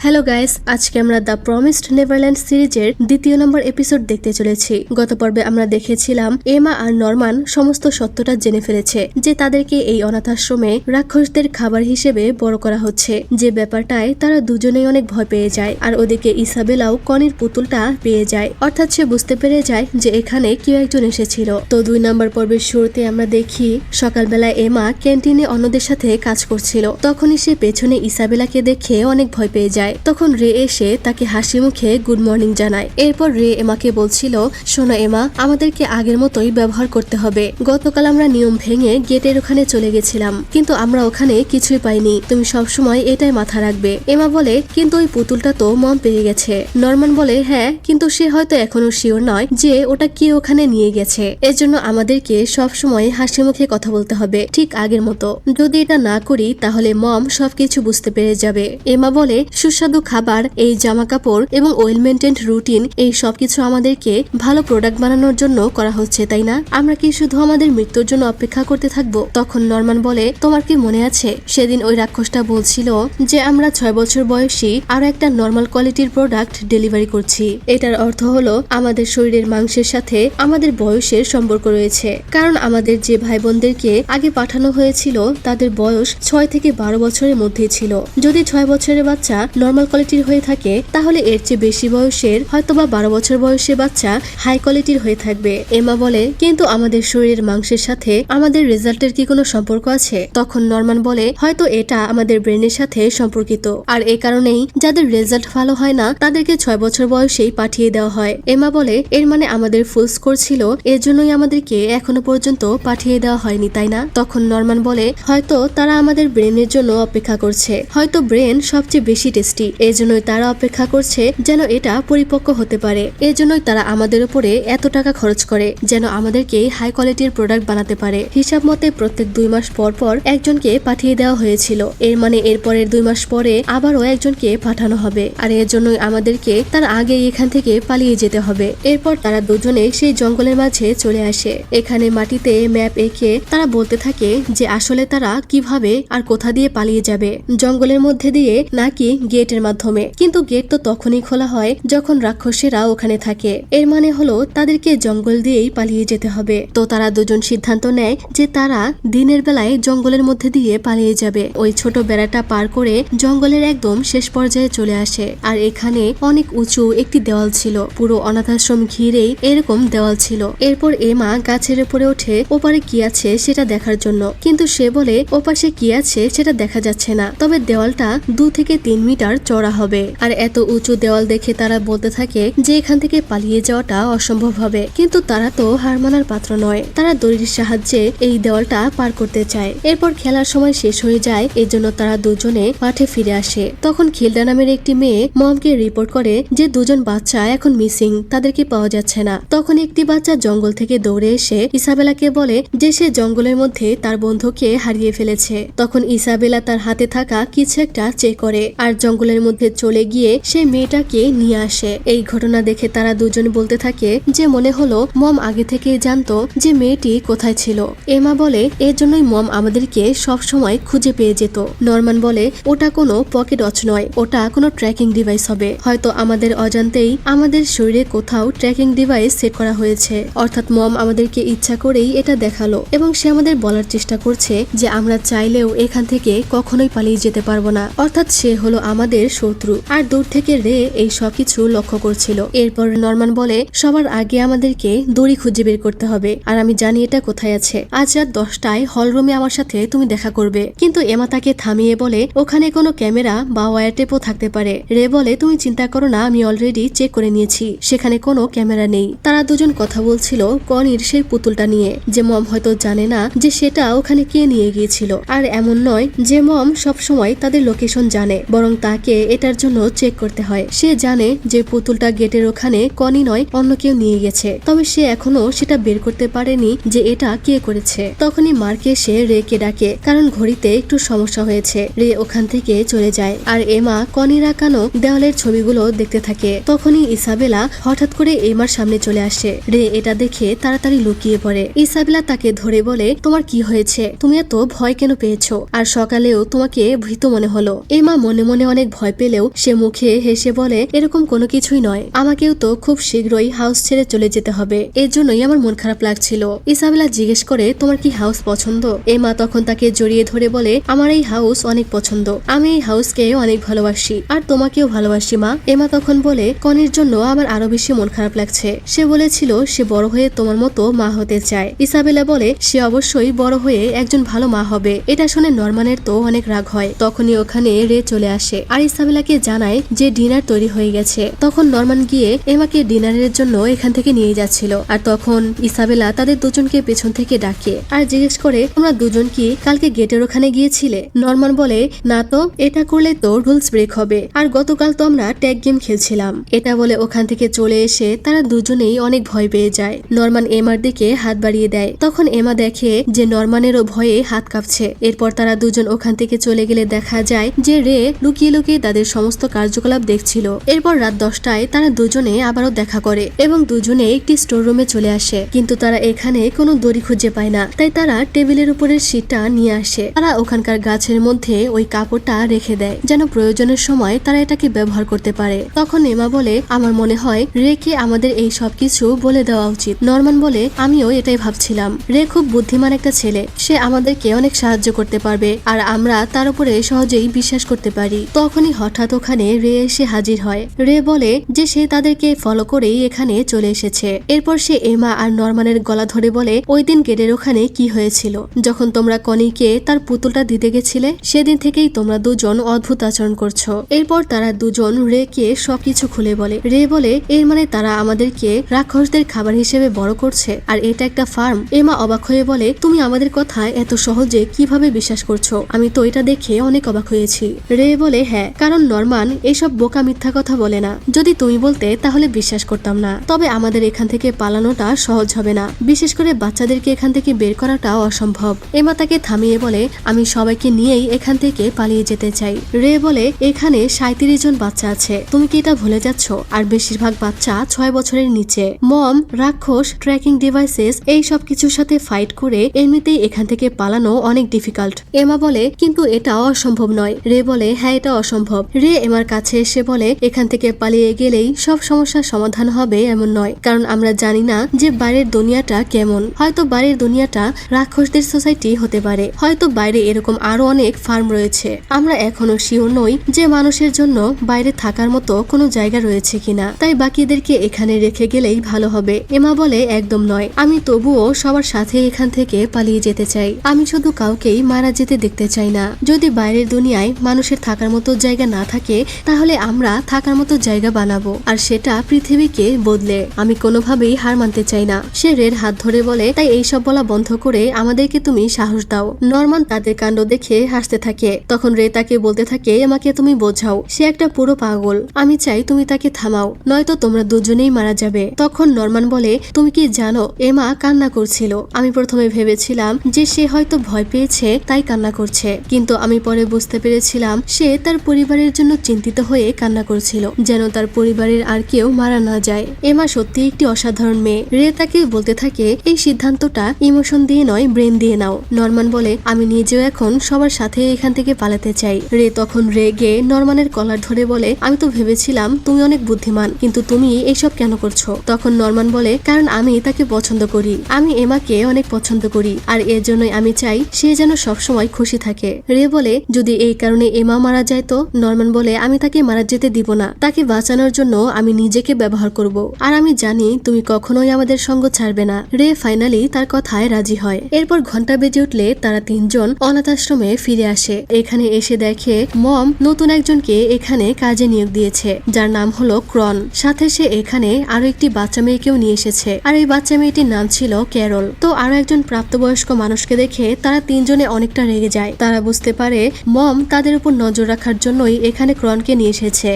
Hello guys, আজকে আমরা the promised Neverland সিরিজের দ্বিতীয় নম্বর এপিসোড দেখতে চলেছি। গত পর্বে আমরা দেখেছিলাম এমা আর নরমান সমস্ত সত্যটা জেনে ফেলেছে যে তাদেরকে এই অনাথ আশ্রমে রাক্ষসদের খাবার হিসেবে বড় করা হচ্ছে, যে ব্যাপারটায় তারা দুজনেই অনেক ভয় পেয়ে যায়। আর ওদিকে ইসাবেলাও কনির পুতুলটা পেয়ে যায়, অর্থাৎ সে বুঝতে পেরে যায় যে এখানে কেউ একজন এসেছিল। তো 2 নম্বর পর্বের শুরুতে আমরা দেখি সকালবেলা এমা ক্যান্টিনে অন্যদের সাথে কাজ করছিল। তখনই সে পেছনে ইসাবেলাকে দেখে অনেক ভয় পেয়ে যায়। তখন রে এসে তাকে হাসি মুখে গুড মর্নিং জানায়। এরপর রে এমাকে বলছিল, শোনো এমা, আমাদেরকে আগের মতোই ব্যবহার করতে হবে। গতকাল আমরা নিয়ম ভেঙে গেটের ওখানে চলে গেছিলাম, কিন্তু আমরা ওখানে কিছুই পাইনি। তুমি সবসময় এটাই মাথা রাখবে। এমা বলে, কিন্তু ওই পুতুলটা তো মম পেয়ে গেছে। নরমান বলে, হ্যাঁ, কিন্তু সে হয়তো এখনো শিওর নয় যে ওটা কে ওখানে নিয়ে গেছে। এর জন্য আমাদেরকে সবসময় হাসি মুখে কথা বলতে হবে, ঠিক আগের মতো। যদি এটা না করি তাহলে মম সবকিছু বুঝতে পেরে যাবে। এমা বলে, সুস্বাদু খাবার, এই জামা কাপড় এবং ওয়েল মেনটেন্ড রুটিন, এই সবকিছু আমাদেরকে ভালো প্রোডাক্ট বানানোর জন্য করা হচ্ছে, তাই না? আমরা কি শুধু আমাদের মৃত্যুর জন্য অপেক্ষা করতে থাকবো? তখন নরমান বলে, তোমার কি মনে আছে সেদিন ওই রাক্ষসটা বলছিল যে আমরা 6 বছর বয়সী আরো একটা নর্মাল কোয়ালিটির প্রোডাক্ট ডেলিভারি করছি। এটার অর্থ হলো আমাদের শরীরের মাংসের সাথে আমাদের বয়সের সম্পর্ক রয়েছে, কারণ আমাদের যে ভাই বোনদেরকে আগে পাঠানো হয়েছিল তাদের বয়স 6 থেকে 12 বছরের মধ্যেই ছিল। যদি 6 বছরের বাচ্চা নর্মাল কোয়ালিটির হয়ে থাকে, তাহলে এর চেয়ে বেশি বয়সের হয়তোবা 12 বছর বয়সের বাচ্চা হাই কোয়ালিটির হয়ে থাকবে। এমা বলে, কিন্তু আমাদের শরীরের মাংসের সাথে আমাদের রেজাল্টের কি কোনো সম্পর্ক আছে? তখন নরমান বলে, হয়তো এটা আমাদের ব্রেনের সাথে সম্পর্কিত, আর এই কারণেই যাদের রেজাল্ট ভালো হয় না তাদেরকে 6 বছর বয়সেই পাঠিয়ে দেওয়া হয়। এমা বলে, এর মানে আমাদের ফুল স্কোর ছিল, এর জন্যই আমাদেরকে এখনো পর্যন্ত পাঠিয়ে দেওয়া হয়নি, তাই না? তখন নরমান বলে, হয়তো তারা আমাদের ব্রেনের জন্য অপেক্ষা করছে। হয়তো ব্রেন সবচেয়ে বেশি টেস্টি, এই জন্যই তারা অপেক্ষা করছে যেন এটা পরিপক্ক হতে পারে। এর জন্যই তারা আমাদের উপরে এত টাকা খরচ করে যেন আমাদেরকে হাই কোয়ালিটির প্রোডাক্ট বানাতে পারে। হিসাব মতে প্রত্যেক 2 মাস পর পর একজনকে পাঠিয়ে দেওয়া হয়েছিল। এর মানে এরপরের 2 মাস পরে আবারও একজনকে পাঠানো হবে, আর এর জন্যই আমাদেরকে তার আগে এখান থেকে পালিয়ে যেতে হবে। এরপর তারা দুজনে সেই জঙ্গলের মাঝে চলে আসে। এখানে মাটিতে ম্যাপ এঁকে তারা বলতে থাকে যে আসলে তারা কিভাবে আর কোথা দিয়ে পালিয়ে যাবে, জঙ্গলের মধ্যে দিয়ে নাকি গেটের মাধ্যমে। কিন্তু গেট তো তখনই খোলা হয় যখন রাক্ষসেরা ওখানে থাকে। এর মানে হলো তাদেরকে জঙ্গল দিয়েই পালিয়ে যেতে হবে। তো তারা দুজন সিদ্ধান্ত নেয় যে তারা দিনের বেলায় জঙ্গলের মধ্যে দিয়ে পালিয়ে যাবে। ওই ছোট বেড়াটা পার করে জঙ্গলের একদম শেষ পর্যায়ে চলে আসে। আর এখানে অনেক উঁচু একটি দেওয়াল ছিল, পুরো অনাথাশ্রম ঘিরেই এরকম দেওয়াল ছিল। এরপর এমা গাছের উপরে ওঠে ওপারে কি আছে সেটা দেখার জন্য, কিন্তু সে বলে ওপাশে কি আছে সেটা দেখা যাচ্ছে না, তবে দেওয়ালটা 2 থেকে 3 মিটার চড়া হবে। আর এত উঁচু দেওয়াল দেখে তারা বলতে থাকে যে এখান থেকে পালিয়ে যাওয়াটা অসম্ভব হবে, কিন্তু তারা তো হার মানার পাত্র নয়। তারা দড়ির সাহায্যে এই দেওয়ালটা পার করতে চায়। এরপর খেলার সময় শেষ হয়ে যায়, এর জন্য তারা দুজনে মাঠে ফিরে আসে। তখন খিলডা নামের একটি মেয়ে মমকে রিপোর্ট করে যে 2 জন বাচ্চা এখন মিসিং, তাদেরকে পাওয়া যাচ্ছে না। তখন একটি বাচ্চা জঙ্গল থেকে দৌড়ে এসে ইসাবেলাকে বলে যে সে জঙ্গলের মধ্যে তার বন্ধুকে হারিয়ে ফেলেছে। তখন ইসাবেলা তার হাতে থাকা কিছু একটা চেক করে আর জঙ্গলের মধ্যে চলে গিয়ে সেই মেয়েটাকে নিয়ে আসে। এই ঘটনা দেখে তারা দুজন বলতে থাকে যে মনে হলো মম আগে থেকেই জানতো যে মেয়েটি কোথায় ছিল। এমা বলে, এর জন্যই মম আমাদেরকে সব সময় খুঁজে পেয়ে যেত। নরমান বলে, ওটা কোনো পকেট ওয়াচ নয়, ওটা কোনো ট্র্যাকিং ডিভাইস হবে। হয়তো আমাদের অজান্তেই আমাদের শরীরে কোথাও ট্র্যাকিং ডিভাইস সেট করা হয়েছে, অর্থাৎ মম আমাদেরকে ইচ্ছা করেই এটা দেখালো এবং সে আমাদের বলার চেষ্টা করছে যে আমরা চাইলেও এখান থেকে কখনোই পালিয়ে যেতে পারবো না, অর্থাৎ সে হলো আমাদের শত্রু। আর দূর থেকে রে এই সবকিছু লক্ষ্য করছিল। এরপর নরমান বলে, সবার আগে আমাদেরকে দড়ি খুঁজে বের করতে হবে, আর আমি জানি এটা কোথায় আছে। আজ রাত 10টায় হল রুমে আমার সাথে তুমি দেখা করবে। কিন্তু এমা তাকে থামিয়ে বলে, ওখানে কোনো ক্যামেরা বা ওয়্যার টেপও থাকতে পারে। রে বলে, তুমি চিন্তা করো না, আমি অলরেডি চেক করে নিয়েছি, সেখানে কোনো ক্যামেরা নেই। তারা দুজন কথা বলছিল কনির সেই পুতুলটা নিয়ে, যে মম হয়তো জানে না যে সেটা ওখানে কে নিয়ে গিয়েছিল। আর এমন নয় যে মম সবসময় তাদের লোকেশন জানে, বরং তাকে এটার জন্য চেক করতে হয়। সে জানে যে পুতুলটা গেটের ওখানে কনি নয়, অন্য কেউ নিয়ে গেছে, তবে সে এখনো সেটা বের করতে পারেনি যে এটা কে করেছে। তখনই মার্কে এসে রেকে ডাকে, কারণ ঘড়িতে একটু সমস্যা হয়েছে। রে ওখান থেকে চলে যায় আর এমা কনির আঁকানো দেওয়ালের ছবিগুলো দেখতে থাকে। তখনই ইসাবেলা হঠাৎ করে এমার সামনে চলে আসে। রে এটা দেখে তাড়াতাড়ি লুকিয়ে পড়ে। ইসাবেলা তাকে ধরে বলে, তোমার কি হয়েছে? তুমি এত ভয় কেন পেয়েছো? আর সকালেও তোমাকে ভীত মনে হলো। এমা মনে মনে অনেক ভয় পেলেও সে মুখে হেসে বলে, এরকম কোনো কিছুই নয়, আমাকেও তো খুব শীঘ্রই হাউস ছেড়ে চলে যেতে হবে, এর জন্যই আমার মন খারাপ লাগছিল। ইসাবেলা জিজ্ঞেস করে, তোমার কি হাউস পছন্দ? এমা তখন তাকে জড়িয়ে ধরে বলে, আমার এই হাউস অনেক পছন্দ, আমি এই হাউসকে অনেক ভালোবাসি, আর তোমাকেও ভালোবাসি মা। এমা তখন বলে, কনির জন্য আমার আরো বেশি মন খারাপ লাগছে, সে বলেছিল সে বড় হয়ে তোমার মতো মা হতে চায়। ইসাবেলা বলে, সে অবশ্যই বড় হয়ে একজন ভালো মা হবে। এটা শুনে নরমানের তো অনেক রাগ হয়। তখনই ওখানে রে চলে আসে আর ইসাবেলাকে জানায় যে ডিনার তৈরি হয়ে গেছে। তখন নরমান গিয়ে এমাকে ডিনারের জন্য এখান থেকে নিয়ে যাচ্ছিল, আর তখন ইসাবেলা তাদের দুজনকে পেছন থেকে ডাকে আর জিজ্ঞেস করে, তোমরা দুজন কি কালকে গেটের ওখানে গিয়েছিলে? নরমান বলে, না তো, এটা করলে তো রুলস ব্রেক হবে, আর গতকাল তো আমরা ট্যাগ গেম খেলছিলাম। এটা বলে ওখান থেকে চলে এসে তারা দুজনেই অনেক ভয় পেয়ে যায়। নরমান এমার দিকে হাত বাড়িয়ে দেয়। তখন এমা দেখে যে নরমানেরও ভয়ে হাত কাঁপছে। এরপর তারা দুজন ওখান থেকে চলে গেলে দেখা যায় যে রে লুকিয়ে লুকিয়ে তাদের সমস্ত কার্যকলাপ দেখছিল। এরপর রাত 10টায় তারা দুজনে আবারও দেখা করে এবং দুজনে একটি স্টোর রুমে চলে আসে, কিন্তু তারা এখানে কোনো দড়ি খুঁজে পায় না। তাই তারা টেবিলের উপরের শীটটা নিয়ে আসে। তারা ওখানকার গাছের মধ্যে ওই কাপড়টা রেখে দেয় যেন প্রয়োজনের সময় তারা এটাকে ব্যবহার করতে পারে। তখন এমা বলে, আমার মনে হয় রেকে আমাদের এই সবকিছু বলে দেওয়া উচিত। নরমান বলে, আমিও এটাই ভাবছিলাম, রে খুব বুদ্ধিমান একটা ছেলে, সে আমাদেরকে অনেক সাহায্য করতে পারবে আর আমরা তার উপরে সহজেই বিশ্বাস করতে পারি। তখনই হঠাৎ ওখানে রে এসে হাজির হয়। রে বলে যে সে তাদেরকে ফলো করেই এখানে চলে এসেছে। এরপর সে এমা আর নরমানের গলা ধরে বলে, ওই দিন গেটের ওখানে কি হয়েছিল? যখন তোমরা কনিকে তার পুতুলটা দিতে গেছিলে, সেদিন থেকেই তোমরা দুজন অদ্ভুত আচরণ করছো। এরপর তারা দুজন রে কে সবকিছু খুলে বলে। রে বলে, এর মানে তারা আমাদেরকে রাক্ষসদের খাবার হিসেবে বড় করছে, আর এটা একটা ফার্ম। এমা অবাক হয়ে বলে, তুমি আমাদের কথায় এত সহজে কিভাবে বিশ্বাস করছো? আমি তো এটা দেখে অনেক অবাক হয়েছি। রে বলে, হ্যাঁ, কারণ নরমান এসব বোকা মিথ্যা কথা বলে না। যদি তুমি বলতে তাহলে বিশ্বাস করতাম না। তবে আমাদের এখান থেকে পালানোটা সহজ হবে না, বিশেষ করে বাচ্চাদেরকে এখান থেকে বের করাটা অসম্ভব। এমা তাকে থামিয়ে বলে, আমি সবাইকে নিয়েই এখান থেকে পালিয়ে যেতে চাই। রে বলে, এখানে 37 জন বাচ্চা আছে, তুমি কি এটা ভুলে যাচ্ছ? আর বেশিরভাগ বাচ্চা 6 বছরের নিচে। মম, রাক্ষস, ট্র্যাকিং ডিভাইসেস, এই সব কিছুর সাথে ফাইট করে এমনিতেই এখান থেকে পালানো অনেক ডিফিকাল্ট। এমা বলে, কিন্তু এটা অসম্ভব নয়। রে বলে, হ্যাঁ, এটা অসম্ভব। রে এমার কাছে এসে বলে, এখান থেকে পালিয়ে গেলেই সব সমস্যার সমাধান হবে এমন নয়, কারণ আমরা জানি না যে বাইরের দুনিয়াটা কেমন। হয়তো বাইরের দুনিয়াটা রাক্ষসদের সোসাইটি হতে পারে, হয়তো বাইরে এরকম আরো অনেক ফার্ম রয়েছে। আমরা এখনো শিওর নই যে মানুষের জন্য বাইরে থাকার মতো কোনো জায়গা রয়েছে কিনা, তাই বাকিদেরকে এখানে রেখে গেলেই ভালো হবে। এমা বলে, একদম নয়, আমি তবুও সবার সাথে এখান থেকে পালিয়ে যেতে চাই। আমি শুধু কাউকেই মারা যেতে দেখতে চাই না। যদি বাইরের দুনিয়ায় মানুষের থাকার মতো জায়গা না থাকে, তাহলে আমরা থাকার মতো জায়গা বানাবো, আর সেটা পৃথিবীকে বদলে। আমি কোনোভাবেই হার মানতে চাই না। সে রের হাত ধরে বলে, তাই এইসব বলা বন্ধ করে আমাদেরকে তুমি সাহস দাও। নরমান তাদের কাণ্ড দেখে হাসতে থাকে। তখন রে তাকে বলতে থাকে, আমাকে তুমি বোঝাও, সে একটা পুরো পাগল। আমি চাই তুমি তাকে থামাও, নয়তো তোমরা দুজনেই মারা যাবে। তখন নরমান বলে, তুমি কি জানো এমা কান্না করছিল? আমি প্রথমে ভেবেছিলাম যে সে হয়তো ভয় পেয়েছে তাই কান্না করছে, কিন্তু আমি পরে বুঝতে পেরেছিলাম সে তার পরিবারের জন্য চিন্তিত হয়ে কান্না করছিল, যেন তার পরিবারের আর কেউ মারা না যায়। এমা সত্যি একটি অসাধারণ মেয়ে। রে তাকে বলতে থাকে, এই সিদ্ধান্তটা ইমোশন দিয়ে নয়, ব্রেন দিয়ে নাও। নরমান বলে, আমি নিজেও এখন সবার সাথে এখান থেকে পালাতে চাই। রে তখন রেগে নরমানের কলার ধরে বলে, আমি তো ভেবেছিলাম তুমি অনেক বুদ্ধিমান, কিন্তু তুমি এইসব কেন করছো? তখন নরমান বলে, কারণ আমি তাকে পছন্দ করি। আমি এমাকে অনেক পছন্দ করি, আর এর জন্যই আমি চাই সে যেন সবসময় খুশি থাকে। রে বলে, যদি এই কারণে এমা মারা যায় তো? নরমান বলে, আমি তাকে মারা যেতে দিব না। তাকে বাঁচানোর জন্য আমি নিজেকে ব্যবহার করব, আর আমি জানি তুমি কখনোই আমাদের সঙ্গ ছাড়বে না। রে ফাইনালি তার কথায় রাজি হয়। এরপর ঘন্টা বেজে উঠলে তারা তিনজন অনাথ আশ্রমে ফিরে আসে। এখানে এসে দেখে মম নতুন একজনকে এখানে কাজে নিয়োগ দিয়েছে, যার নাম হলো ক্রন। সাথে সে এখানে আরো একটি বাচ্চা মেয়েকেও নিয়ে এসেছে, আর এই বাচ্চা মেয়েটির নাম ছিল ক্যারল। তো আরো একজন প্রাপ্তবয়স্ক মানুষকে দেখে তারা তিনজনে অনেকটা রেগে যায়। তারা বুঝতে পারে মম তাদের উপর নজর রাখার জন্যই এখানে ক্রনকে নিয়ে এসেছে।